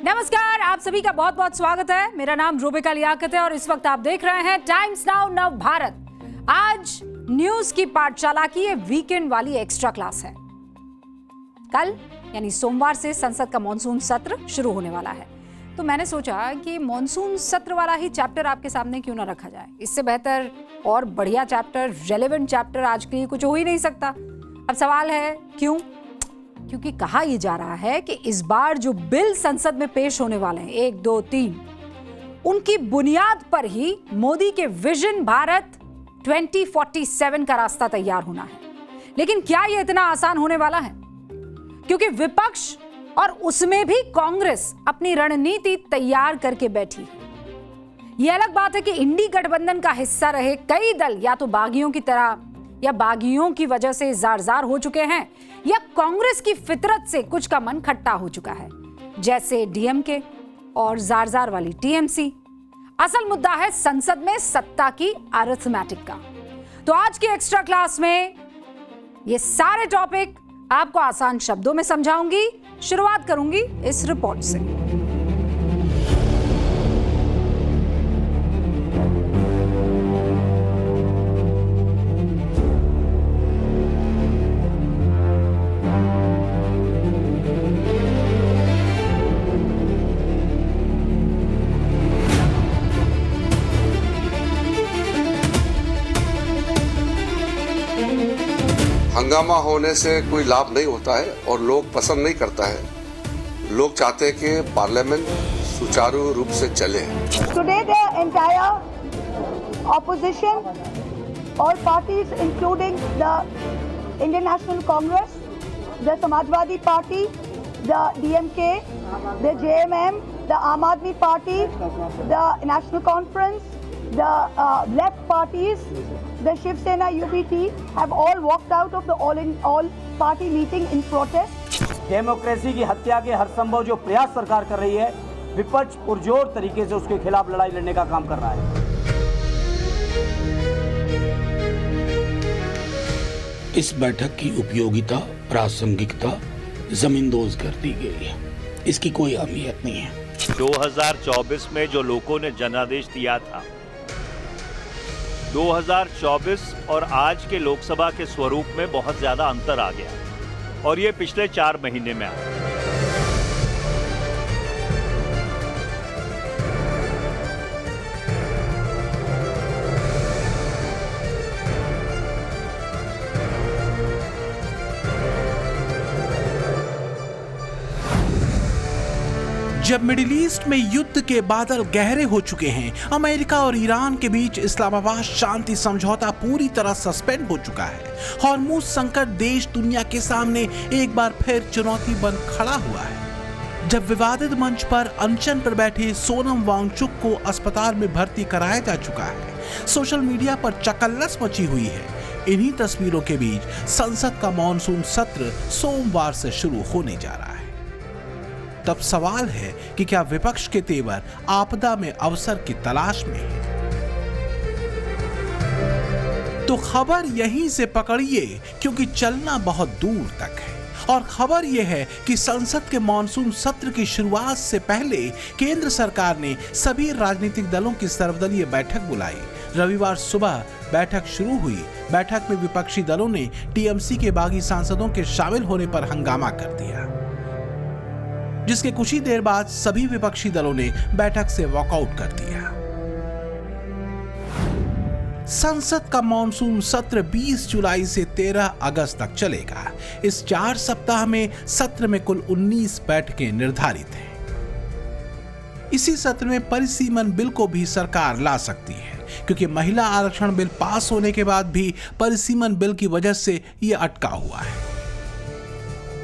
नमस्कार, आप सभी का बहुत बहुत स्वागत है। मेरा नाम रूबिका लियाकत है और इस वक्त आप देख रहे हैं टाइम्स नाउ नव भारत। आज न्यूज की पाठशाला की ये वीकेंड वाली एक्स्ट्रा क्लास है। कल यानी सोमवार से संसद का मॉनसून सत्र शुरू होने वाला है, तो मैंने सोचा कि मॉनसून सत्र वाला ही चैप्टर आपके सामने क्यों ना रखा जाए। इससे बेहतर और बढ़िया चैप्टर, रेलेवेंट चैप्टर आज के लिए कुछ हो ही नहीं सकता। अब सवाल है क्यों? क्योंकि कहा यह जा रहा है कि इस बार जो बिल संसद में पेश होने वाले हैं 1, 2, 3, उनकी बुनियाद पर ही मोदी के विजन भारत 2047 का रास्ता तैयार होना है। लेकिन क्या यह इतना आसान होने वाला है? क्योंकि विपक्ष और उसमें भी कांग्रेस अपनी रणनीति तैयार करके बैठी है। यह अलग बात है कि इंडी गठबंधन का हिस्सा रहे कई दल या तो बागियों की तरह या बागियों की वजह से जार-जार हो चुके हैं, या कांग्रेस की फितरत से कुछ का मन खट्टा हो चुका है, जैसे डीएमके और जार-जार वाली टीएमसी। असल मुद्दा है संसद में सत्ता की अरिथमेटिक का। तो आज की एक्स्ट्रा क्लास में ये सारे टॉपिक आपको आसान शब्दों में समझाऊंगी। शुरुआत करूंगी इस रिपोर्ट से। हंगामा होने से कोई लाभ नहीं होता है और लोग पसंद नहीं करता है। लोग चाहते हैं कि पार्लियामेंट सुचारू रूप से चले। Today the entire opposition, all parties including the Indian National Congress, the Samajwadi Party, the DMK, the JMM, the Aam Aadmi Party, the National Conference, the left parties, the Shiv Sena UBT have all walked out of the all party meeting in protest. Democracy की हत्या के हर संभव जो प्रयास सरकार कर रही है, विपक्ष पुरजोर तरीके से उसके खिलाफ लड़ाई लड़ने का काम कर रहा है। इस बैठक की उपयोगिता, प्रासंगिकता जमींदोज कर दी गई है। इसकी कोई अहमियत नहीं है। 2024 में जो लोगों ने जनादेश दिया था, 2024 और आज के लोकसभा के स्वरूप में बहुत ज्यादा अंतर आ गया और ये पिछले 4 महीने में आया। जब मिडिल ईस्ट में युद्ध के बादल गहरे हो चुके हैं, अमेरिका और ईरान के बीच इस्लामाबाद शांति समझौता पूरी तरह सस्पेंड हो चुका है। हॉर्मुज संकट देश दुनिया के सामने एक बार फिर चुनौती बन खड़ा हुआ है। जब विवादित मंच पर अनशन पर बैठे सोनम वांगचुक को अस्पताल में भर्ती कराया जा चुका है, सोशल मीडिया पर चकल्लस मची हुई है। इन्हीं तस्वीरों के बीच संसद का मॉनसून सत्र सोमवार से शुरू होने जा रहा है। तब सवाल है कि क्या विपक्ष के तेवर आपदा में अवसर की तलाश में है? तो खबर यहीं से पकड़िए, क्योंकि चलना बहुत दूर तक है। और खबर यह है कि संसद के मॉनसून सत्र की शुरुआत से पहले केंद्र सरकार ने सभी राजनीतिक दलों की सर्वदलीय बैठक बुलाई। रविवार सुबह बैठक शुरू हुई। बैठक में विपक्षी दलों ने टीएमसी के बागी सांसदों के शामिल होने पर हंगामा कर दिया, जिसके कुछ ही देर बाद सभी विपक्षी दलों ने बैठक से वॉकआउट कर दिया। संसद का मॉनसून सत्र 20 जुलाई से 13 अगस्त तक चलेगा। इस 4 सप्ताह में सत्र में कुल 19 बैठकें निर्धारित हैं। इसी सत्र में परिसीमन बिल को भी सरकार ला सकती है, क्योंकि महिला आरक्षण बिल पास होने के बाद भी परिसीमन बिल की वजह से यह अटका हुआ है।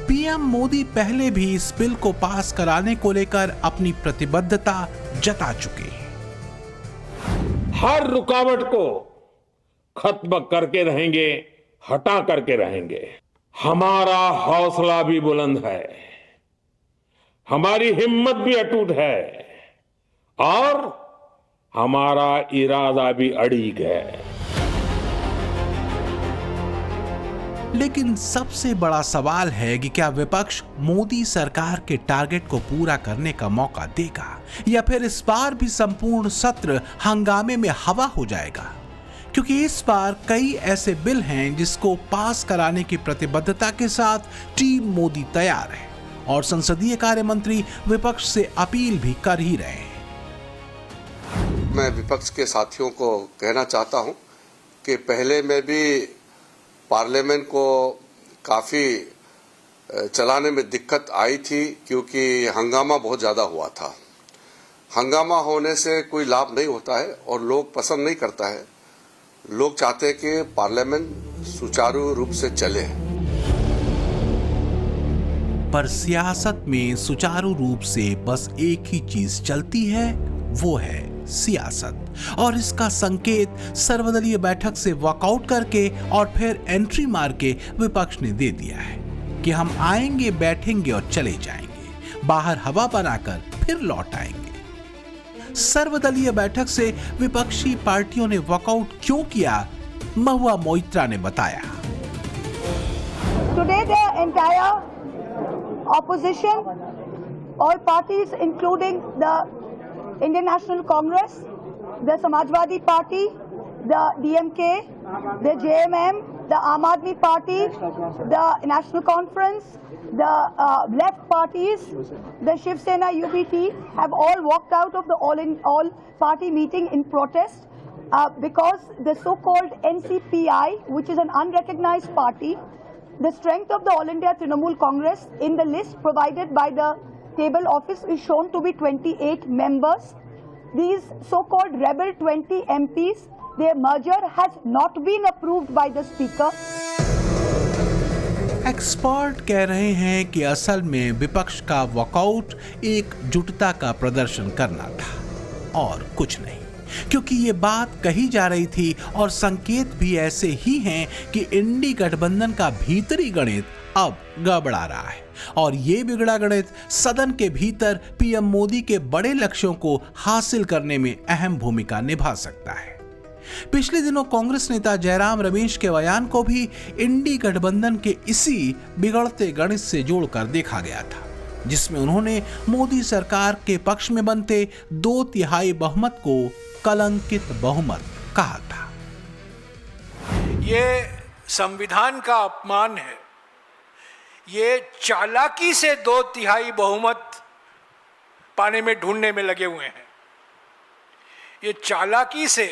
पीएम मोदी पहले भी इस बिल को पास कराने को लेकर अपनी प्रतिबद्धता जता चुके हैं। हर रुकावट को खत्म करके रहेंगे, हटा करके रहेंगे। हमारा हौसला भी बुलंद है, हमारी हिम्मत भी अटूट है और हमारा इरादा भी अड़िग है। लेकिन सबसे बड़ा सवाल है कि क्या विपक्ष मोदी सरकार के टारगेट को पूरा करने का मौका देगा या फिर इस बार भी संपूर्ण सत्र हंगामे में हवा हो जाएगा, क्योंकि इस बार कई ऐसे बिल हैं जिसको पास कराने की प्रतिबद्धता के साथ टीम मोदी तैयार है और संसदीय कार्य मंत्री विपक्ष से अपील भी कर ही रहे हैं। मैं विपक्ष के साथियों को कहना चाहता हूं कि पहले में भी पार्लियामेंट को काफ़ी चलाने में दिक्कत आई थी, क्योंकि हंगामा बहुत ज़्यादा हुआ था। हंगामा होने से कोई लाभ नहीं होता है और लोग पसंद नहीं करता है। लोग चाहते हैं कि पार्लियामेंट सुचारू रूप से चले। पर सियासत में सुचारू रूप से बस एक ही चीज चलती है, वो है सियासत, और इसका संकेत सर्वदलीय बैठक से वॉकआउट करके और फिर एंट्री मार के विपक्ष ने दे दिया है कि हम आएंगे, बैठेंगे और चले जाएंगे, बाहर हवा बनाकर फिर लौट आएंगे। सर्वदलीय बैठक से विपक्षी पार्टियों ने वॉकआउट क्यों किया, महुआ मोइत्रा ने बताया। Today the entire opposition, all parties including the Indian National Congress, the Samajwadi Party, the DMK, the JMM, the Aam Aadmi Party, the National Conference, the left parties, the Shiv Sena UBT have all walked out of the all party meeting in protest because the so-called NCPI, which is an unrecognized party, the strength of the All India Trinamool Congress in the list provided by the table office is shown to be 28 members. These so-called rebel 20 MPs, their merger has not been approved by the speaker. Expert कह रहे हैं कि असल में विपक्ष का walkout एकजुटता का प्रदर्शन करना था और कुछ नहीं, क्योंकि ये बात कही जा रही थी और संकेत भी ऐसे ही हैं कि इंडी गठबंधन का भीतरी गणित अब गड़बड़ा रहा है और ये बिगड़ा गणित सदन के भीतर पीएम मोदी के बड़े लक्ष्यों को हासिल करने में अहम भूमिका निभा सकता है। पिछले दिनों कांग्रेस नेता जयराम रमेश के बयान को भी इंडी गठबंधन के इसी बिगड़ते गणित से जोड़कर देखा गया था, जिसमें उन्होंने मोदी सरकार के पक्ष में बनते 2/3 बहुमत को कलंकित बहुमत कहा था। ये संविधान का अपमान है। ये चालाकी से 2/3 बहुमत पाने में ढूंढने में लगे हुए हैं। ये चालाकी से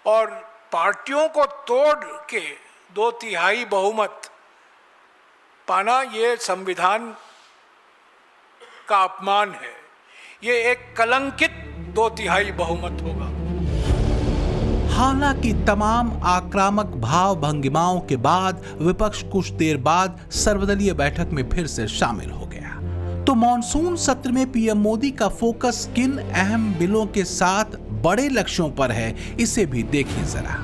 और पार्टियों को तोड़ के 2/3 बहुमत पाना, ये संविधान का अपमान है। ये एक कलंकित 2/3 बहुमत होगा। हालांकि तमाम आक्रामक भाव भंगिमाओं के बाद विपक्ष कुछ देर बाद सर्वदलीय बैठक में फिर से शामिल हो गया, तो मॉनसून सत्र में पीएम मोदी का फोकस किन अहम बिलों के साथ बड़े लक्ष्यों पर है, इसे भी देखिए जरा।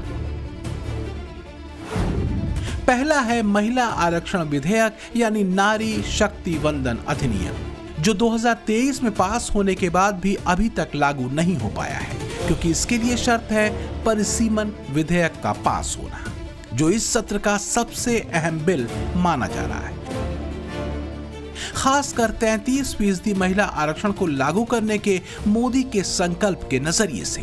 पहला है महिला आरक्षण विधेयक यानी नारी शक्ति वंदन अधिनियम, जो 2023 में पास होने के बाद भी अभी तक लागू नहीं हो पाया है, क्योंकि इसके लिए शर्त है परिसीमन विधेयक का पास होना, जो इस सत्र का सबसे अहम बिल माना जा रहा है। खासकर 33% महिला आरक्षण को लागू करने के मोदी के संकल्प के नजरिए से।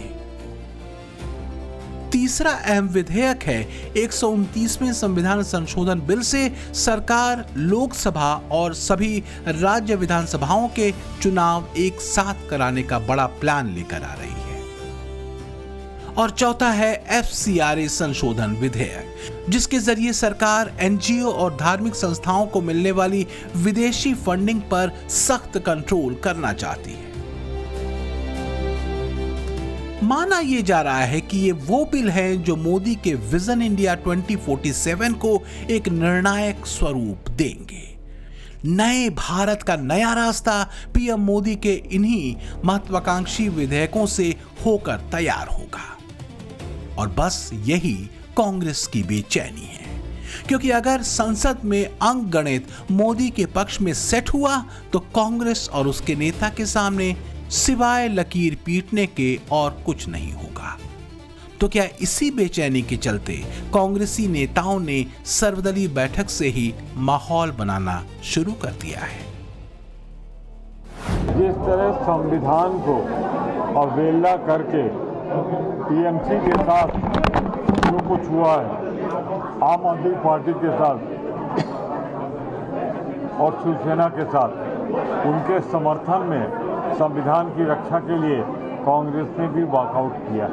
तीसरा अहम विधेयक है 129वें संविधान संशोधन बिल से सरकार लोकसभा और सभी राज्य विधानसभाओं के चुनाव एक साथ कराने का बड़ा प्लान लेकर आ रही है। और चौथा है FCRA संशोधन विधेयक, जिसके जरिए सरकार NGO और धार्मिक संस्थाओं को मिलने वाली विदेशी फंडिंग पर सख्त कंट्रोल करना चाहती है। माना यह जा रहा है कि ये वो बिल हैं जो मोदी के विजन इंडिया 2047 को एक निर्णायक स्वरूप देंगे। नए भारत का नया रास्ता पीएम मोदी के इन्हीं महत्वाकांक्षी विधेयकों से होकर तैयार होगा। और बस यही कांग्रेस की बेचैनी है, क्योंकि अगर संसद में अंक गणित मोदी के पक्ष में सेट हुआ तो कांग्रेस और उसके नेता के सामने सिवाय लकीर पीटने के और कुछ नहीं होगा। तो क्या इसी बेचैनी के चलते कांग्रेसी नेताओं ने सर्वदलीय बैठक से ही माहौल बनाना शुरू कर दिया है? जिस तरह संविधान को अवहेलना करके टीएमसी के साथ जो कुछ हुआ है, आम आदमी पार्टी के साथ और शिवसेना के साथ, उनके समर्थन में संविधान की रक्षा के लिए कांग्रेस ने भी वॉकआउट किया।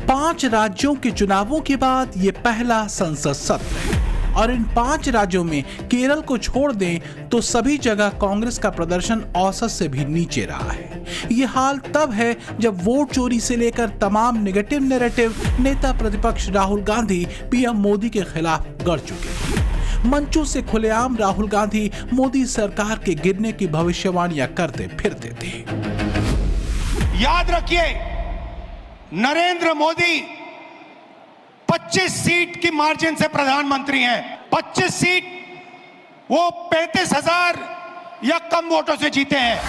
5 राज्यों के चुनावों के बाद ये पहला संसद सत्र है और इन 5 राज्यों में केरल को छोड़ दें तो सभी जगह कांग्रेस का प्रदर्शन औसत से भी नीचे रहा है। ये हाल तब है जब वोट चोरी से लेकर तमाम नेगेटिव नैरेटिव नेता प्रतिपक्ष राहुल गांधी पीएम मोदी के खिलाफ गढ़ चुके थे। मंचों से खुलेआम राहुल गांधी मोदी सरकार के गिरने की भविष्यवाणियां करते फिरते थे। याद रखिए, नरेंद्र मोदी 25 सीट की मार्जिन से प्रधानमंत्री हैं। 25 सीट वो 35,000 या कम वोटों से जीते हैं।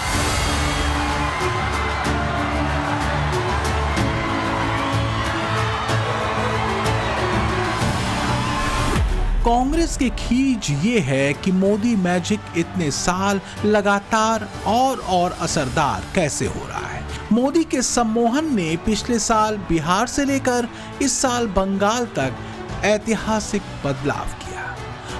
कांग्रेस की खींच ये है कि मोदी मैजिक इतने साल लगातार और असरदार कैसे हो रहा है। मोदी के सम्मोहन ने पिछले साल बिहार से लेकर इस साल बंगाल तक ऐतिहासिक बदलाव किया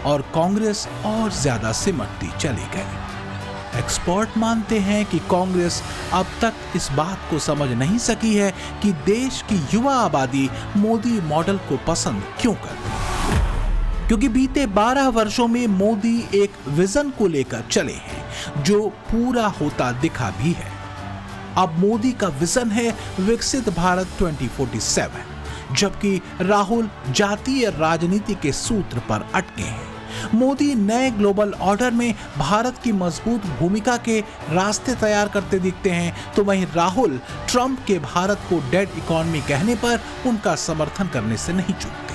और कांग्रेस और ज्यादा सिमटती चली गई। एक्सपर्ट मानते हैं कि कांग्रेस अब तक इस बात को समझ नहीं सकी है कि देश की युवा आबादी मोदी मॉडल को पसंद क्यों करती है, क्योंकि बीते 12 वर्षों में मोदी एक विजन को लेकर चले हैं जो पूरा होता दिखा भी है। अब मोदी का विजन है विकसित भारत 2047, जबकि राहुल जातीय राजनीति के सूत्र पर अटके हैं। मोदी नए ग्लोबल ऑर्डर में भारत की मजबूत भूमिका के रास्ते तैयार करते दिखते हैं, तो वहीं राहुल ट्रंप के भारत को डेड इकोनॉमी कहने पर उनका समर्थन करने से नहीं चूकते।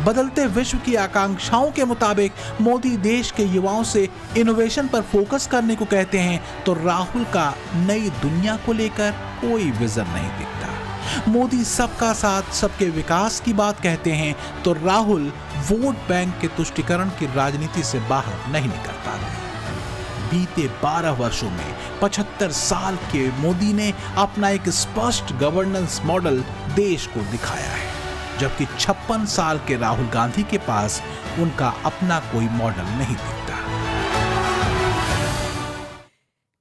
बदलते विश्व की आकांक्षाओं के मुताबिक मोदी देश के युवाओं से इनोवेशन पर फोकस करने को कहते हैं, तो राहुल का नई दुनिया को लेकर कोई विजन नहीं दिखता। मोदी सबका साथ सबके विकास की बात कहते हैं, तो राहुल वोट बैंक के तुष्टीकरण की राजनीति से बाहर नहीं निकल पाते। बीते 12 वर्षों में 75 साल के मोदी ने अपना एक स्पष्ट गवर्नेंस मॉडल देश को दिखाया है, जबकि 56 साल के राहुल गांधी के पास उनका अपना कोई मॉडल नहीं दिखता।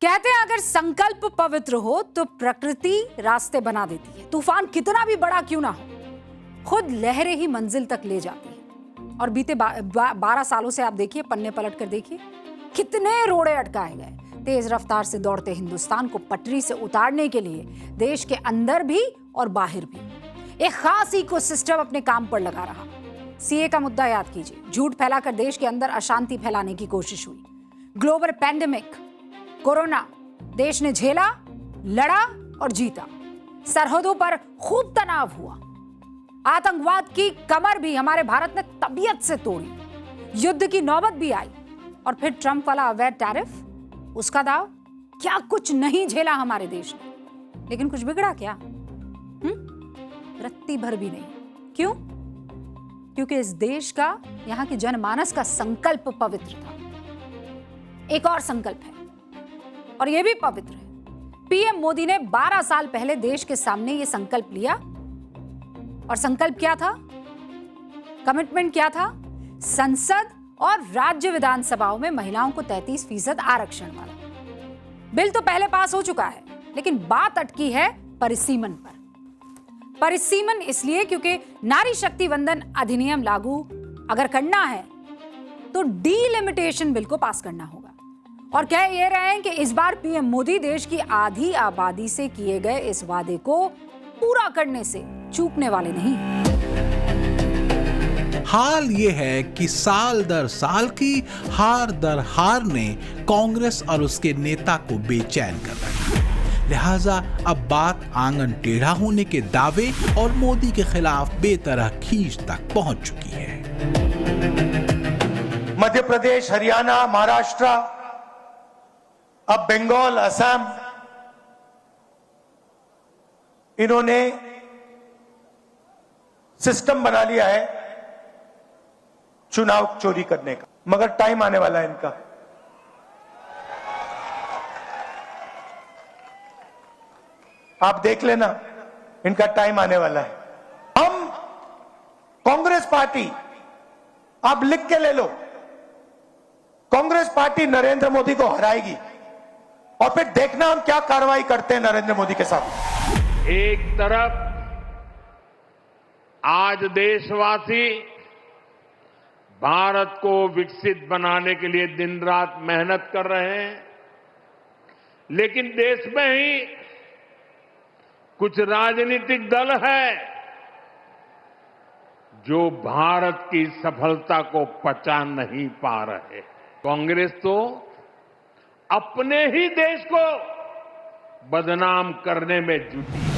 कहते हैं अगर संकल्प पवित्र हो तो प्रकृति रास्ते बना देती है। तूफान कितना भी बड़ा क्यों ना हो, खुद लहरें ही मंजिल तक ले जाती है। और बीते 12 सालों से आप देखिए, पन्ने पलट कर देखिए, कितने रोड़े अटकाए गए। तेज रफ्तार से दौड़ते हिंदुस्तान को पटरी से उतारने के लिए देश के अंदर भी और बाहर भी एक खास इकोसिस्टम अपने काम पर लगा रहा। सीए का मुद्दा याद कीजिए, झूठ फैलाकर देश के अंदर अशांति फैलाने की कोशिश हुई। ग्लोबल पैंडेमिक कोरोना देश ने झेला, लड़ा और जीता। सरहदों पर खूब तनाव हुआ। आतंकवाद की कमर भी हमारे भारत ने तबीयत से तोड़ी। युद्ध की नौबत भी आई और फिर ट्रंप वाला अवैध टैरिफ, उसका दाव, क्या कुछ नहीं झेला हमारे देश ने। लेकिन कुछ बिगड़ा क्या? रत्ती भर भी नहीं। क्यों? क्योंकि इस देश का, यहां की जनमानस का संकल्प पवित्र था। एक और संकल्प है और यह भी पवित्र है। पीएम मोदी ने 12 साल पहले देश के सामने यह संकल्प लिया और संकल्प क्या था? कमिटमेंट क्या था? संसद और राज्य विधानसभाओं में महिलाओं को 33% आरक्षण वाला बिल तो पहले पास हो चुका है, लेकिन बात अटकी है परिसीमन पर। परिसीमन इसलिए क्योंकि नारी शक्ति वंदन अधिनियम लागू अगर करना है तो डीलिमिटेशन बिल को पास करना होगा। और कह ये रहे हैं कि इस बार पीएम मोदी देश की आधी आबादी से किए गए इस वादे को पूरा करने से चूकने वाले नहीं। हाल ये है कि साल दर साल की हार दर हार ने कांग्रेस और उसके नेता को बेचैन कर रखा है। लिहाजा अब बात आंगन टेढ़ा होने के दावे और मोदी के खिलाफ बेतरह खींच तक पहुंच चुकी है। मध्य प्रदेश, हरियाणा, महाराष्ट्र, अब बंगाल, असम, इन्होंने सिस्टम बना लिया है चुनाव चोरी करने का, मगर टाइम आने वाला है इनका। आप देख लेना, इनका टाइम आने वाला है। हम कांग्रेस पार्टी, आप लिख के ले लो, कांग्रेस पार्टी नरेंद्र मोदी को हराएगी और फिर देखना हम क्या कार्रवाई करते हैं नरेंद्र मोदी के साथ। एक तरफ आज देशवासी भारत को विकसित बनाने के लिए दिन रात मेहनत कर रहे हैं, लेकिन देश में ही कुछ राजनीतिक दल है जो भारत की सफलता को पचा नहीं पा रहे। कांग्रेस तो अपने ही देश को बदनाम करने में जुटी है।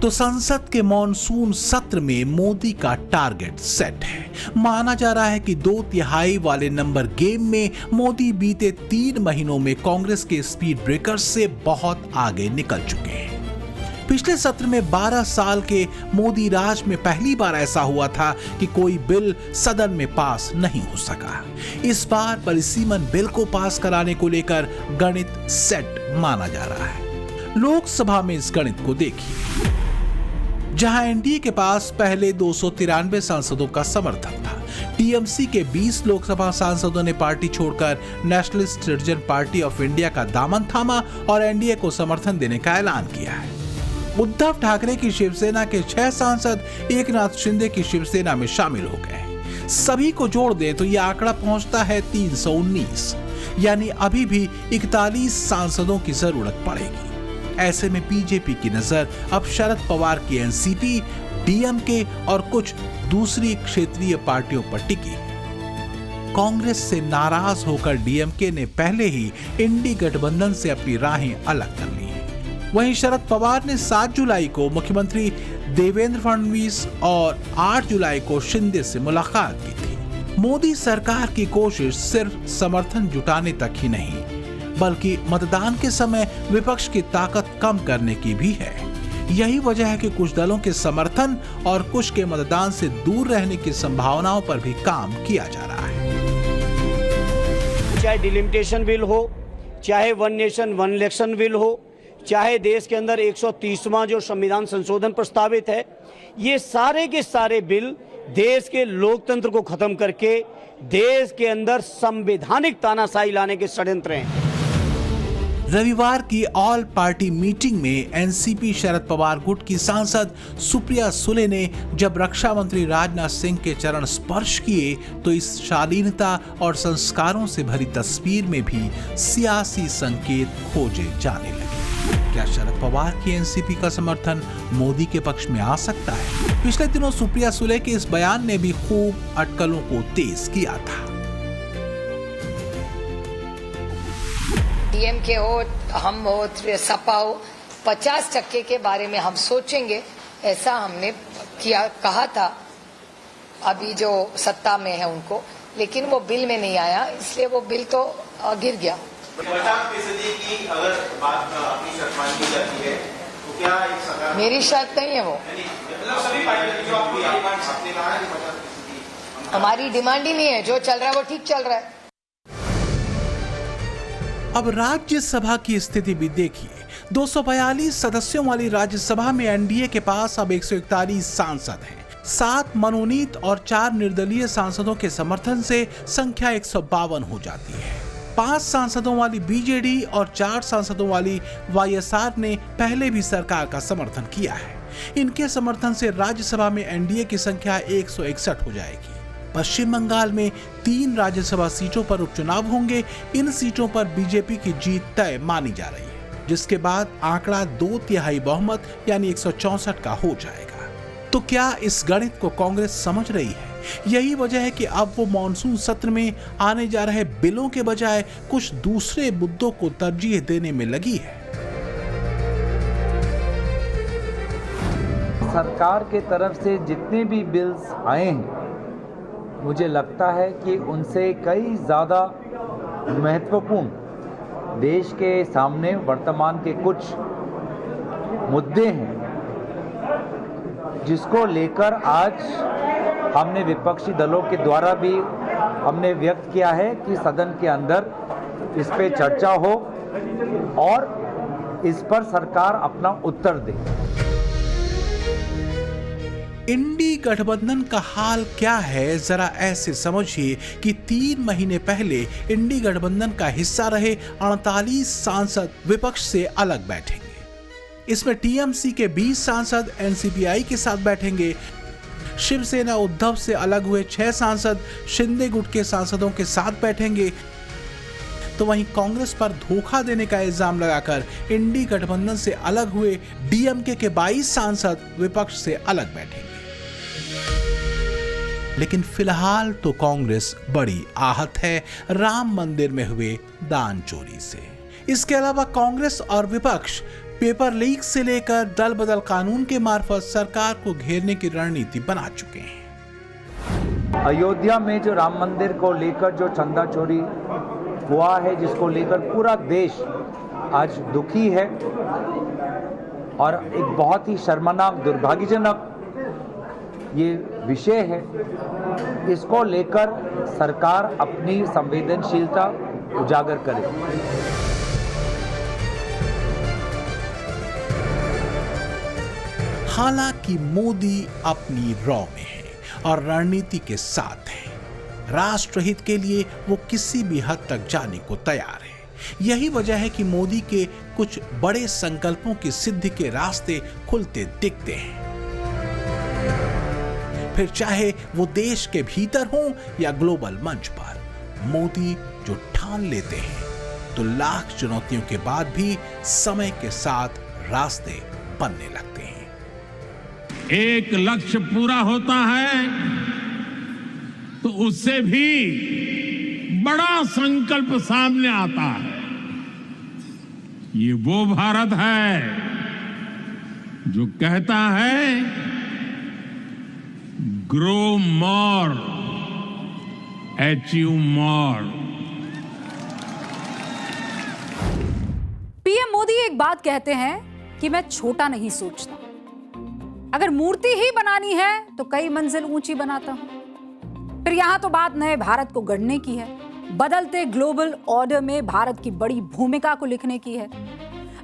तो संसद के मॉनसून सत्र में मोदी का टारगेट सेट है। माना जा रहा है कि 2/3 वाले नंबर गेम में मोदी बीते 3 महीनों में कांग्रेस के स्पीड ब्रेकर्स से बहुत आगे निकल चुके हैं। पिछले सत्र में 12 साल के मोदी राज में पहली बार ऐसा हुआ था कि कोई बिल सदन में पास नहीं हो सका। इस बार परिसीमन बिल को पास कराने को लेकर गणित सेट माना जा रहा है। लोकसभा में इस गणित को देखिए, जहां एनडीए के पास पहले 293 सांसदों का समर्थन था। टीएमसी के 20 लोकसभा सांसदों ने पार्टी छोड़कर nationalist citizen party of India का दामन थामा और एनडीए को समर्थन देने का ऐलान किया है। उद्धव ठाकरे की शिवसेना के 6 सांसद एकनाथ शिंदे की शिवसेना में शामिल हो गए। सभी को जोड़ दें तो यह आंकड़ा पहुंचता है 319, यानी अभी भी 41 सांसदों की जरूरत पड़ेगी। ऐसे में बीजेपी की नजर अब शरद पवार की एनसीपी, डीएमके और कुछ दूसरी क्षेत्रीय पार्टियों पर टिकी है। कांग्रेस से नाराज होकर डीएमके ने पहले ही इंडी गठबंधन से अपनी राहें अलग कर ली हैं। वहीं शरद पवार ने 7 जुलाई को मुख्यमंत्री देवेंद्र फडणवीस और 8 जुलाई को शिंदे से मुलाकात की थी। मोदी सरकार की कोशिश सिर्फ समर्थन जुटाने तक ही नहीं, बल्कि मतदान के समय विपक्ष की ताकत कम करने की भी है। यही वजह है कि कुछ दलों के समर्थन और कुछ के मतदान से दूर रहने की संभावनाओं पर भी काम किया जा रहा है। चाहे डिलिमिटेशन बिल हो, चाहे one nation one election bill हो, चाहे देश के अंदर 130वां जो संविधान संशोधन प्रस्तावित है, ये सारे के सारे बिल देश के लोकतंत्र को खत्म करके देश के अंदर संवैधानिक तानाशाही लाने के षड्यंत्र हैं। रविवार की ऑल पार्टी मीटिंग में एनसीपी शरद पवार गुट की सांसद सुप्रिया सुले ने जब रक्षा मंत्री राजनाथ सिंह के चरण स्पर्श किए तो इस शालीनता और संस्कारों से भरी तस्वीर में भी सियासी संकेत खोजे जाने लगे। क्या शरद पवार की एनसीपी का समर्थन मोदी के पक्ष में आ सकता है? पिछले दिनों सुप्रिया सुले के इस बयान ने भी खूब अटकलों को तेज किया था। डीएमके हो, हम हो, सपा हो, 50% के बारे में हम सोचेंगे, ऐसा हमने कहा था अभी जो सत्ता में है उनको, लेकिन वो बिल में नहीं आया, इसलिए वो बिल तो गिर गया। 50% की अगर बात अपनी शर्त मान ली जाती है तो क्या एक सरकार, मेरी शर्त नहीं है वो, सभी पार्टियों जो आपने कहा है कि 50% हमारी डिमांड ही नहीं है, जो चल रहा है वो ठीक चल रहा है। अब राज्यसभा की स्थिति भी देखिए। 242 सदस्यों वाली राज्यसभा में एनडीए के पास अब 141 सांसद हैं। 7 मनोनीत और 4 निर्दलीय सांसदों के समर्थन से संख्या 152 हो जाती है। 5 सांसदों वाली बीजेडी और 4 सांसदों वाली वाईएसआर ने पहले भी सरकार का समर्थन किया है। इनके समर्थन से राज्यसभा में एनडीए की संख्या 161 हो जाएगी। पश्चिम बंगाल में 3 राज्यसभा सीटों पर उपचुनाव होंगे। इन सीटों पर बीजेपी की जीत तय मानी जा रही है, जिसके बाद आंकड़ा 2/3 बहुमत यानी 164 का हो जाएगा। तो क्या इस गणित को कांग्रेस समझ रही है? यही वजह है कि अब वो मॉनसून सत्र में आने जा रहे बिलों के बजाय कुछ दूसरे मुद्दों को तरजीह देने में लगी है। सरकार के तरफ से जितने भी बिल्स आए हैं मुझे लगता है कि उनसे कई ज़्यादा महत्वपूर्ण देश के सामने वर्तमान के कुछ मुद्दे हैं जिसको लेकर आज हमने विपक्षी दलों के द्वारा भी हमने व्यक्त किया है कि सदन के अंदर इस पे चर्चा हो और इस पर सरकार अपना उत्तर दे। इंडी गठबंधन का हाल क्या है, जरा ऐसे समझिए कि 3 महीने पहले इंडी गठबंधन का हिस्सा रहे 48 सांसद विपक्ष से अलग बैठेंगे। इसमें टीएमसी के 20 सांसद एनसीपीआई के साथ बैठेंगे। शिवसेना उद्धव से अलग हुए 6 सांसद शिंदे गुट के सांसदों के साथ बैठेंगे। तो वहीं कांग्रेस पर धोखा देने का इल्जाम लगाकर इंडी गठबंधन से अलग हुए डीएमके के 22 सांसद विपक्ष से अलग बैठेंगे। लेकिन फिलहाल तो कांग्रेस बड़ी आहत है राम मंदिर में हुए दान चोरी से। इसके अलावा कांग्रेस और विपक्ष पेपर लीक से लेकर दल बदल कानून के मार्फत सरकार को घेरने की रणनीति बना चुके हैं। अयोध्या में जो राम मंदिर को लेकर जो चंदा चोरी हुआ है, जिसको लेकर पूरा देश आज दुखी है और एक बहुत ही शर्मनाक दुर्भाग्यजनक ये विषय है, इसको लेकर सरकार अपनी संवेदनशीलता उजागर करे। हालांकि मोदी अपनी रॉ में है और रणनीति के साथ है। राष्ट्रहित के लिए वो किसी भी हद तक जाने को तैयार है। यही वजह है कि मोदी के कुछ बड़े संकल्पों की सिद्धि के रास्ते खुलते दिखते हैं। फिर चाहे वो देश के भीतर हो या ग्लोबल मंच पर, मोदी जो ठान लेते हैं तो लाख चुनौतियों के बाद भी समय के साथ रास्ते बनने लगते हैं। एक लक्ष्य पूरा होता है तो उससे भी बड़ा संकल्प सामने आता है। ये वो भारत है जो कहता है grow more, achieve more. PM Modi एक बात कहते हैं कि मैं छोटा नहीं सोचता, अगर मूर्ति ही बनानी है तो कई मंजिल ऊंची बनाता हूं। फिर यहां तो बात नए भारत को गढ़ने की है, बदलते ग्लोबल ऑर्डर में भारत की बड़ी भूमिका को लिखने की है।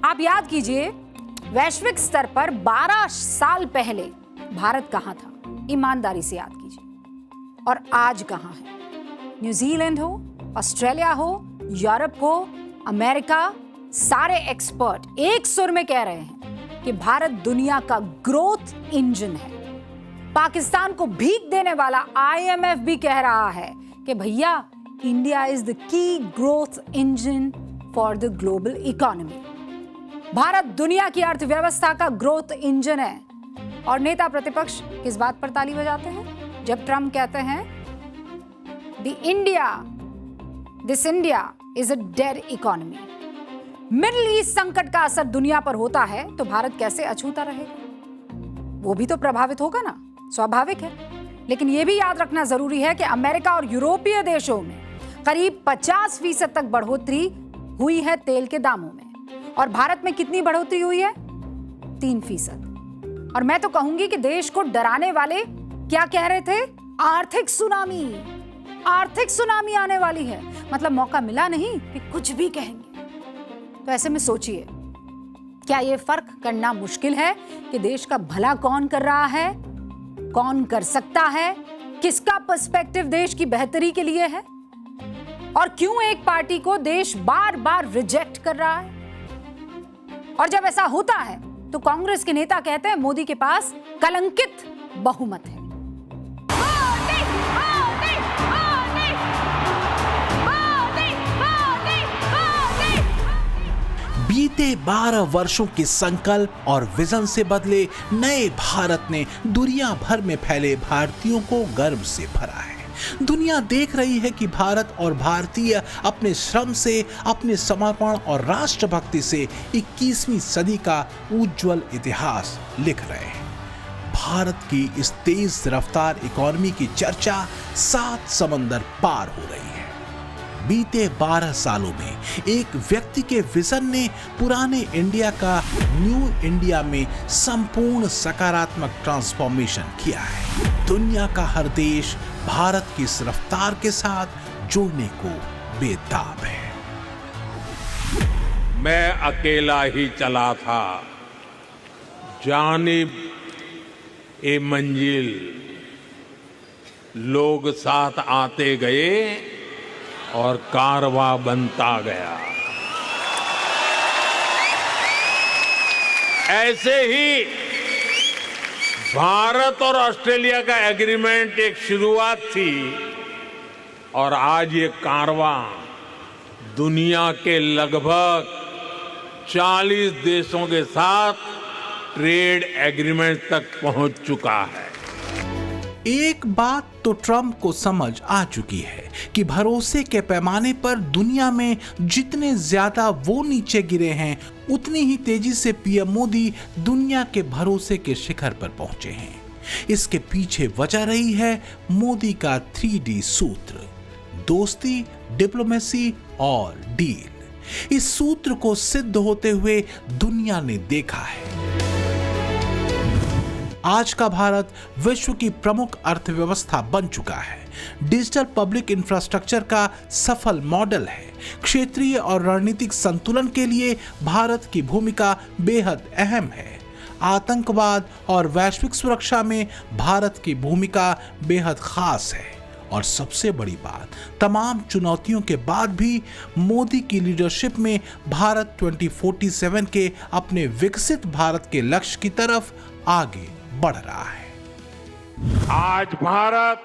आप याद कीजिए, वैश्विक स्तर पर 12 साल पहले भारत कहां था, ईमानदारी से याद कीजिए, और आज कहां है। न्यूजीलैंड हो, ऑस्ट्रेलिया हो, यूरोप हो, अमेरिका, सारे एक्सपर्ट एक सुर में कह रहे हैं कि भारत दुनिया का ग्रोथ इंजन है। पाकिस्तान को भीख देने वाला IMF भी कह रहा है कि भैया, India is the key growth engine for the global economy. Bharat दुनिया की अर्थव्यवस्था का ग्रोथ इंजन है। और नेता प्रतिपक्ष किस बात पर ताली बजाते हैं जब ट्रम्प कहते हैं this India is a dead economy. Middle east संकट का असर दुनिया पर होता है तो भारत कैसे अछूता रहेगा? वो भी तो प्रभावित होगा ना, स्वाभाविक है। लेकिन यह भी याद रखना जरूरी है कि अमेरिका और यूरोपीय देशों में करीब 50% तक बढ़ोतरी हुई है तेल के दामों में, और भारत में कितनी बढ़ोतरी हुई है? 3%। और मैं तो कहूंगी कि देश को डराने वाले क्या कह रहे थे? आर्थिक सुनामी आने वाली है। मतलब मौका मिला नहीं कि कुछ भी कहेंगे। तो ऐसे में सोचिए, क्या यह फर्क करना मुश्किल है कि देश का भला कौन कर रहा है, कौन कर सकता है, किसका पर्सपेक्टिव देश की बेहतरी के लिए है, और क्यों एक पार्टी को देश बार बार रिजेक्ट कर रहा है? और जब ऐसा होता है तो कांग्रेस के नेता कहते हैं मोदी के पास कलंकित बहुमत है। बीते 12 वर्षों के संकल्प और विजन से बदले नए भारत ने दुनिया भर में फैले भारतीयों को गर्व से भरा है। दुनिया देख रही है कि भारत और भारतीय अपने श्रम से, अपने समर्पण और राष्ट्रभक्ति से 21वीं सदी का उज्जवल इतिहास लिख रहे हैं। भारत की इस तेज रफ्तार इकोनॉमी की चर्चा 7 समंदर पार हो रही है। बीते 12 सालों में एक व्यक्ति के विजन ने पुराने इंडिया का न्यू इंडिया में संपूर्ण सकारात्मक ट्रांसफॉर्मेशन किया है। दुनिया का हर देश भारत की इस रफ्तार के साथ जुड़ने को बेताब है। मैं अकेला ही चला था, जानिब ए मंजिल, लोग साथ आते गए और कारवां बनता गया। ऐसे ही भारत और ऑस्ट्रेलिया का एग्रीमेंट एक शुरुआत थी और आज ये कारवां दुनिया के लगभग 40 देशों के साथ ट्रेड एग्रीमेंट तक पहुंच चुका है। एक बात तो ट्रंप को समझ आ चुकी है कि भरोसे के पैमाने पर दुनिया में जितने ज्यादा वो नीचे गिरे हैं, उतनी ही तेजी से पीएम मोदी दुनिया के भरोसे के शिखर पर पहुंचे हैं। इसके पीछे वजह रही है मोदी का 3D सूत्र: दोस्ती, डिप्लोमेसी और डील। इस सूत्र को सिद्ध होते हुए दुनिया ने देखा है। आज का भारत विश्व की प्रमुख अर्थव्यवस्था बन चुका है, डिजिटल पब्लिक इंफ्रास्ट्रक्चर का सफल मॉडल है। क्षेत्रीय और रणनीतिक संतुलन के लिए भारत की भूमिका बेहद अहम है। आतंकवाद और वैश्विक सुरक्षा में भारत की भूमिका बेहद खास है। और सबसे बड़ी बात, तमाम चुनौतियों के बाद भी मोदी की लीडरशिप में भारत 2047 के अपने विकसित भारत के लक्ष्य की तरफ आगे बढ़ रहा है। आज भारत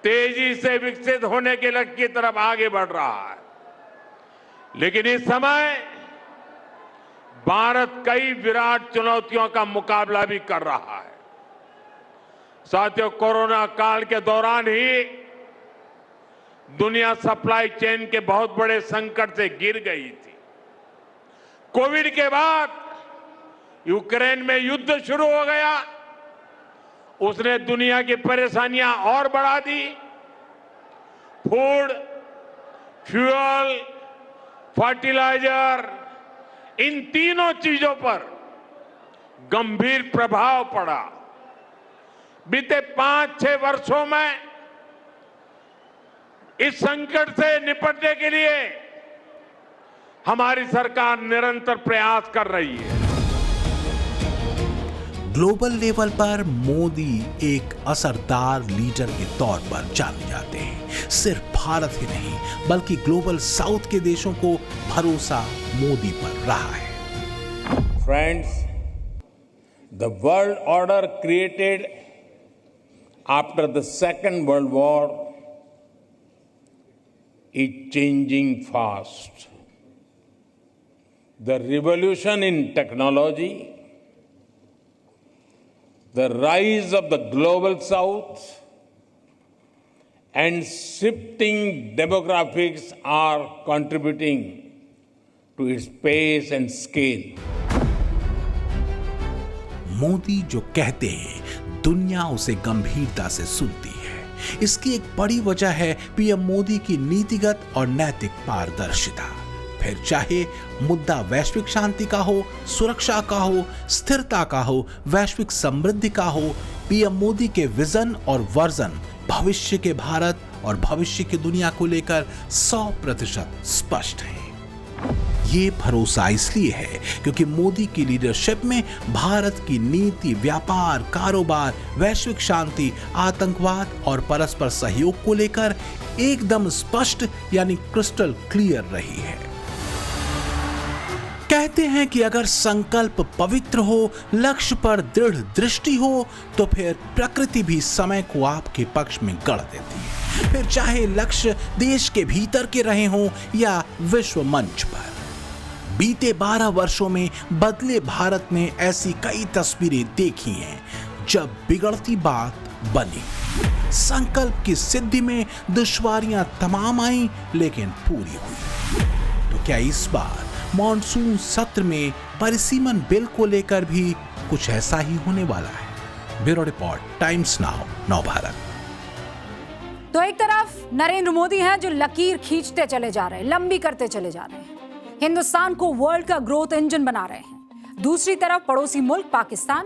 तेजी से विकसित होने के लक्ष्य की तरफ आगे बढ़ रहा है, लेकिन इस समय भारत कई विराट चुनौतियों का मुकाबला भी कर रहा है। साथियों, कोरोना काल के दौरान ही दुनिया सप्लाई चेन के बहुत बड़े संकट से गिर गई थी। कोविड के बाद यूक्रेन में युद्ध शुरू हो गया, उसने दुनिया की परेशानियां और बढ़ा दी। फूड, फ्यूल, फर्टिलाइजर, इन तीनों चीजों पर गंभीर प्रभाव पड़ा। बीते 5-6 वर्षों में इस संकट से निपटने के लिए हमारी सरकार निरंतर प्रयास कर रही है। ग्लोबल लेवल पर मोदी एक असरदार लीडर के तौर पर जाने जाते हैं। सिर्फ भारत ही नहीं, बल्कि ग्लोबल साउथ के देशों को भरोसा मोदी पर रहा है। Friends, the world order created after the Second World War is changing fast. The revolution in technology, the rise of the global south, and shifting demographics are contributing to its pace and scale. Modi जो कहते हैं, दुनिया उसे गंभीरता से सुनती है। इसकी एक बड़ी वजह है पीएम मोदी की नीतिगत और नैतिक पारदर्शिता। फिर चाहे मुद्दा वैश्विक शांति का हो, सुरक्षा का हो, स्थिरता का हो, वैश्विक समृद्धि का हो, पीएम मोदी के विजन और वर्जन भविष्य के भारत और भविष्य की दुनिया को लेकर 100% स्पष्ट है। ये भरोसा इसलिए है क्योंकि मोदी की लीडरशिप में भारत की नीति, व्यापार, कारोबार, वैश्विक शांति, आतंकवाद और परस्पर सहयोग को लेकर एकदम स्पष्ट यानी क्रिस्टल क्लियर रही है। कहते हैं कि अगर संकल्प पवित्र हो, लक्ष्य पर दृढ़ दृष्टि हो, तो फिर प्रकृति भी समय को आपके पक्ष में गढ़ देती है। फिर चाहे लक्ष्य देश के भीतर के रहे हों या विश्व मंच पर। बीते 12 वर्षों में बदले भारत ने ऐसी कई तस्वीरें देखी हैं जब बिगड़ती बात बनी। संकल्प की सिद्धि में दुश्वारियां तमाम आई, लेकिन पूरी हुई। तो क्या इस बार मॉनसून सत्र में परिसीमन बिल को लेकर भी कुछ ऐसा ही होने वाला है। ब्यूरो रिपोर्ट, टाइम्स नाउ नव भारत। तो एक तरफ नरेंद्र मोदी हैं जो लकीर खींचते चले जा रहे हैं, लंबी करते चले जा रहे हैं, हिंदुस्तान को वर्ल्ड का ग्रोथ इंजन बना रहे हैं। दूसरी तरफ पड़ोसी मुल्क पाकिस्तान,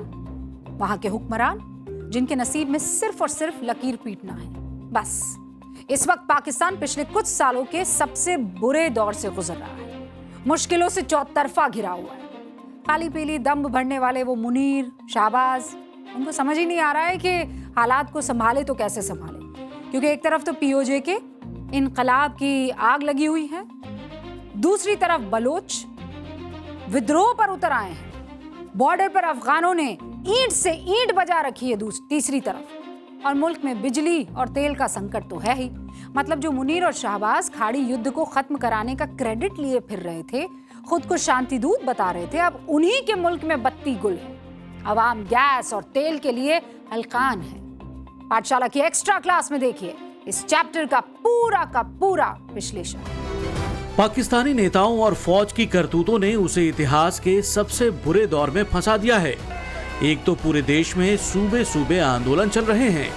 वहां के हुक्मरान जिनके नसीब में सिर्फ और सिर्फ लकीर पीटना है बस। इस वक्त पाकिस्तान पिछले कुछ सालों के सबसे बुरे दौर से गुजर रहा है, मुश्किलों से चौतरफा घिरा हुआ है। काली पीली दम भरने वाले वो मुनीर, शाहबाज, उनको समझ ही नहीं आ रहा है कि हालात को संभाले तो कैसे संभाले, क्योंकि एक तरफ तो पीओजे के इनकलाब की आग लगी हुई है, दूसरी तरफ बलोच विद्रोह पर उतर आए हैं, बॉर्डर पर अफगानों ने ईंट से ईंट बजा रखी है तीसरी तरफ, और मुल्क में बिजली और तेल का संकट तो है ही। मतलब जो मुनीर और शाहबाज खाड़ी युद्ध को खत्म कराने का क्रेडिट लिए फिर रहे थे, खुद को शांति दूत बता रहे थे, अब उन्हीं के मुल्क में बत्ती गुल है। अवाम गैस और तेल के लिए हलकान है। पाठशाला की एक्स्ट्रा क्लास में देखिए इस चैप्टर का पूरा विश्लेषण। पाकिस्तानी नेताओं और फौज की करतूतों ने उसे इतिहास के सबसे बुरे दौर में फंसा दिया है। एक तो पूरे देश में सूबे सूबे आंदोलन चल रहे हैं।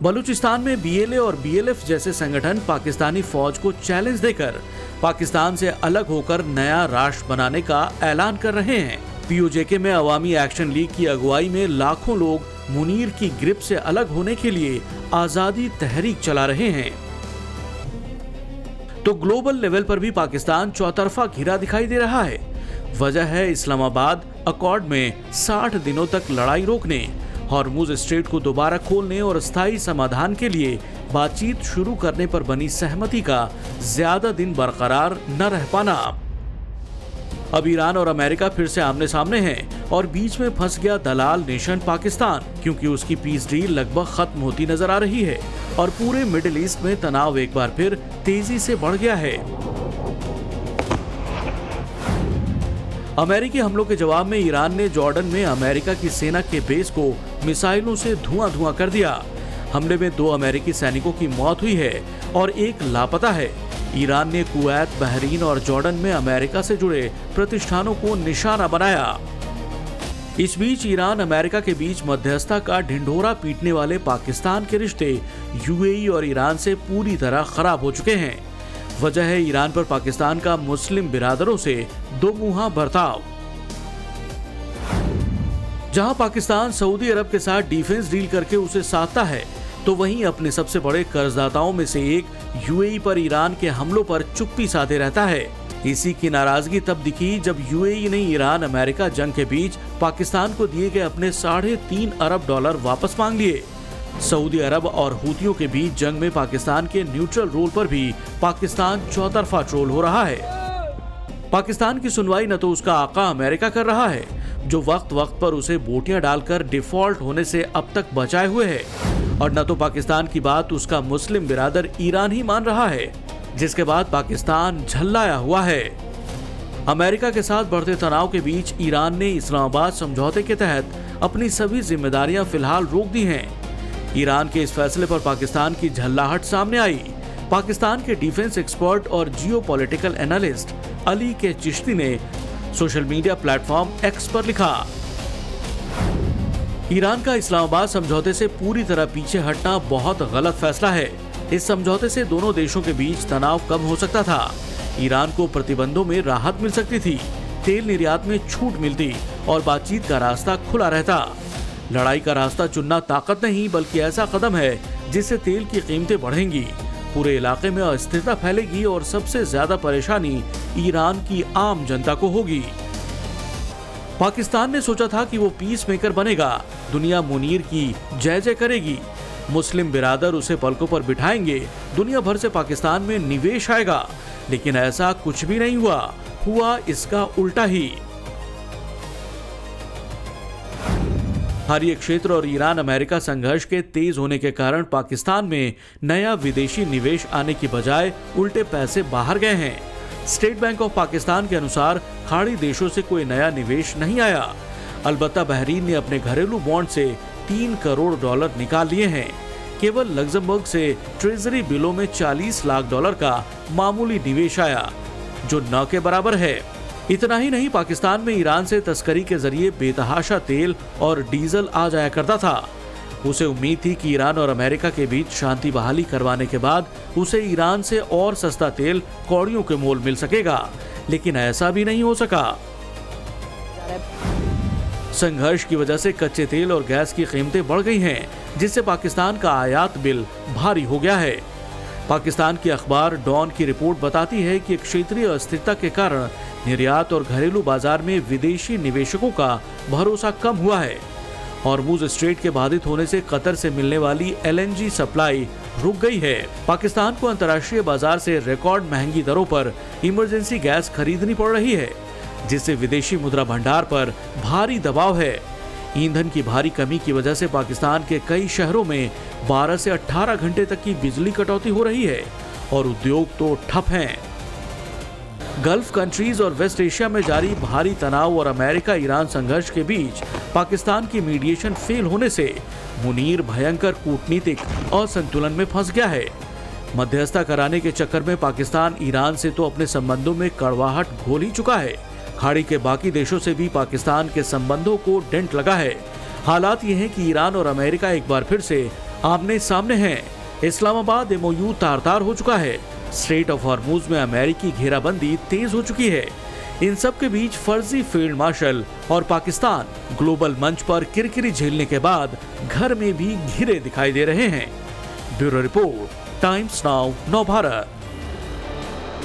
बलूचिस्तान में बीएलए और बीएलएफ जैसे संगठन पाकिस्तानी फौज को चैलेंज देकर पाकिस्तान से अलग होकर नया राष्ट्र बनाने का ऐलान कर रहे हैं। पीओजेके में अवामी एक्शन लीग की अगुवाई में लाखों लोग मुनीर की ग्रिप से अलग होने के लिए आजादी तहरीक चला रहे हैं। तो ग्लोबल लेवल पर भी पाकिस्तान चौतरफा घिरा दिखाई दे रहा है। वजह है इस्लामाबाद अकॉर्ड में 60 दिनों तक लड़ाई रोकने, हॉर्मुज स्ट्रेट को दोबारा खोलने और स्थायी समाधान के लिए बातचीत शुरू करने पर बनी सहमति का ज्यादा दिन बरकरार न रह पाना। अब ईरान और अमेरिका फिर से आमने सामने हैं और बीच में फंस गया दलाल नेशन पाकिस्तान, क्योंकि उसकी पीस डील लगभग खत्म होती नजर आ रही है और पूरे मिडिल ईस्ट में तनाव एक बार फिर तेजी से बढ़ गया है। अमेरिकी हमलों के जवाब में ईरान ने जॉर्डन में अमेरिका की सेना के बेस को मिसाइलों से धुआं कर दिया। हमले में 2 अमेरिकी सैनिकों की मौत हुई है और 1 लापता है। ईरान ने कुवैत, बहरीन और जॉर्डन में अमेरिका से जुड़े प्रतिष्ठानों को निशाना बनाया। इस बीच ईरान अमेरिका के बीच मध्यस्थता का ढिंढोरा पीटने वाले पाकिस्तान के रिश्ते यूएई और ईरान से पूरी तरह खराब हो चुके हैं। वजह है ईरान पर पाकिस्तान का मुस्लिम बिरादरों से दोमुहा बर्ताव। जहां पाकिस्तान सऊदी अरब के साथ डिफेंस डील करके उसे साधता है, तो वहीं अपने सबसे बड़े कर्जदाताओं में से एक यूएई पर ईरान के हमलों पर चुप्पी साधे रहता है। इसी की नाराजगी तब दिखी जब यूएई ने ईरान अमेरिका जंग के बीच पाकिस्तान को दिए गए अपने $3.5 अरब वापस मांग लिए। सऊदी अरब और हुतियों के बीच जंग में पाकिस्तान के न्यूट्रल रोल पर भी पाकिस्तान चौतरफा ट्रोल हो रहा है। पाकिस्तान की सुनवाई न तो उसका आका अमेरिका कर रहा है, जो वक्त वक्त पर उसे बोटियां डालकर डिफॉल्ट होने से अब तक बचाए हुए है, और न तो पाकिस्तान की बात उसका मुस्लिम बिरादर ईरान ही मान रहा है, जिसके बाद पाकिस्तान झल्लाया हुआ है। अमेरिका के साथ बढ़ते तनाव के बीच ईरान ने इस्लामाबाद समझौते के तहत अपनी सभी जिम्मेदारियां फिलहाल रोक दी हैं। ईरान के इस फैसले पर पाकिस्तान की झल्लाहट सामने आई। पाकिस्तान के डिफेंस एक्सपर्ट और जियोपॉलिटिकल एनालिस्ट अली के चिश्ती ने सोशल मीडिया प्लेटफॉर्म एक्स पर लिखा, ईरान का इस्लामाबाद समझौते से पूरी तरह पीछे हटना बहुत गलत फैसला है। इस समझौते से दोनों देशों के बीच तनाव कम हो सकता था। ईरान को प्रतिबंधों में राहत मिल सकती थी, तेल निर्यात में छूट मिलती और बातचीत का रास्ता खुला रहता। लड़ाई का रास्ता चुनना ताकत नहीं, बल्कि ऐसा कदम है जिससे तेल की कीमतें बढ़ेंगी, पूरे इलाके में अस्थिरता फैलेगी और सबसे ज्यादा परेशानी ईरान की आम जनता को होगी। पाकिस्तान ने सोचा था कि वो पीस मेकर बनेगा, दुनिया मुनीर की जय जय करेगी, मुस्लिम बिरादर उसे पलकों पर बिठाएंगे, दुनिया भर से पाकिस्तान में निवेश आएगा, लेकिन ऐसा कुछ भी नहीं हुआ इसका उल्टा ही। हर एक क्षेत्र और ईरान अमेरिका संघर्ष के तेज होने के कारण पाकिस्तान में नया विदेशी निवेश आने की बजाय उल्टे पैसे बाहर गए हैं। स्टेट बैंक ऑफ पाकिस्तान के अनुसार खाड़ी देशों से कोई नया निवेश नहीं आया। अलबत्ता बहरीन ने अपने घरेलू बॉन्ड से $3 करोड़ निकाल लिए हैं। केवल लग्जमबर्ग से ट्रेजरी बिलों में $40 लाख का मामूली निवेश आया, जो न के बराबर है। इतना ही नहीं, पाकिस्तान में ईरान से तस्करी के जरिए बेतहाशा तेल और डीजल आ जाया करता था। उसे उम्मीद थी कि ईरान और अमेरिका के बीच शांति बहाली करवाने के बाद उसे ईरान से और सस्ता तेल कौड़ियों के मोल मिल सकेगा, लेकिन ऐसा भी नहीं हो सका। संघर्ष की वजह से कच्चे तेल और गैस की कीमतें बढ़ गई हैं, जिससे पाकिस्तान का आयात बिल भारी हो गया है। पाकिस्तान की अखबार डॉन की रिपोर्ट बताती है कि क्षेत्रीय अस्थिरता के कारण निर्यात और घरेलू बाजार में विदेशी निवेशकों का भरोसा कम हुआ है। हॉर्मुज स्ट्रेट के बाधित होने से कतर से मिलने वाली LNG सप्लाई रुक गई है। पाकिस्तान को अंतर्राष्ट्रीय बाजार से रिकॉर्ड महंगी दरों पर इमरजेंसी गैस खरीदनी पड़ रही है, जिससे विदेशी मुद्रा भंडार पर भारी दबाव है। ईंधन की भारी कमी की वजह से पाकिस्तान के कई शहरों में 12 से 18 घंटे तक की बिजली कटौती हो रही है और उद्योग तो ठप हैं। गल्फ कंट्रीज और वेस्ट एशिया में जारी भारी तनाव और अमेरिका ईरान संघर्ष के बीच पाकिस्तान की मीडिएशन फेल होने से मुनीर भयंकर कूटनीतिक असंतुलन में फंस गया है। मध्यस्थता कराने के चक्कर में पाकिस्तान ईरान से तो अपने संबंधों में कड़वाहट घोल ही चुका है, खाड़ी के बाकी देशों से भी पाकिस्तान के संबंधों को डेंट लगा है। हालात ये हैं कि ईरान और अमेरिका एक बार फिर से आमने सामने हैं। इस्लामाबाद MOU तार-तार हो चुका है। स्ट्रेट ऑफ हॉर्मुज में अमेरिकी घेराबंदी तेज हो चुकी है। इन सब के बीच फर्जी फील्ड मार्शल और पाकिस्तान ग्लोबल मंच पर किरकिरी झेलने के बाद घर में भी घिरे दिखाई दे रहे हैं। ब्यूरो रिपोर्ट, टाइम्स नाउ, नव भारत।